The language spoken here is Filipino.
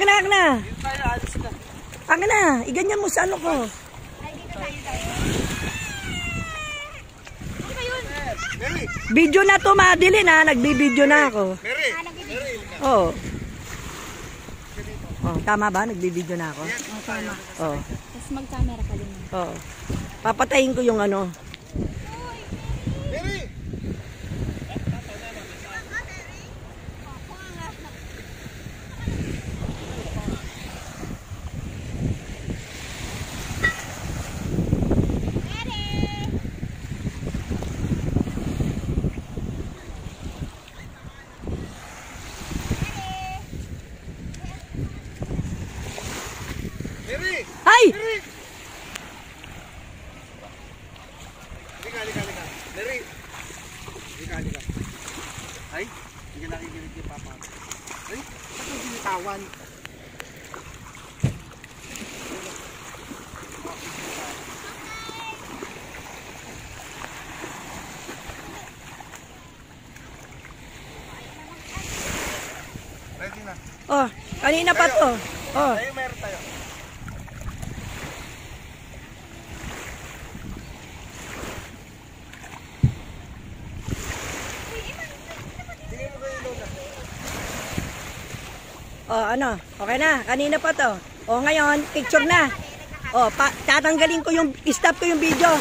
Akin na. Akin na. Iganyan mo sa ano ko. Video na to, Madeline ha. Nagbibideo na ako. Oo. Oh, tama ba? Nagbibideo na ako? Oo, tama. Oo. Tapos mag-camera ka din. Oo. Papatayin ko yung ano. Ay! Halika. Larry! Halika. Ay, hindi ka nakikinig kay Papa. Ay, ba't yung binitawan? Ready na. Oh, kanina pa to. Oh. Tayo, meron tayo. Oh, ano? Okay na. Kanina pa to. Oh, ngayon, picture na. Oh, tatanggalin ko yung, stop ko yung video.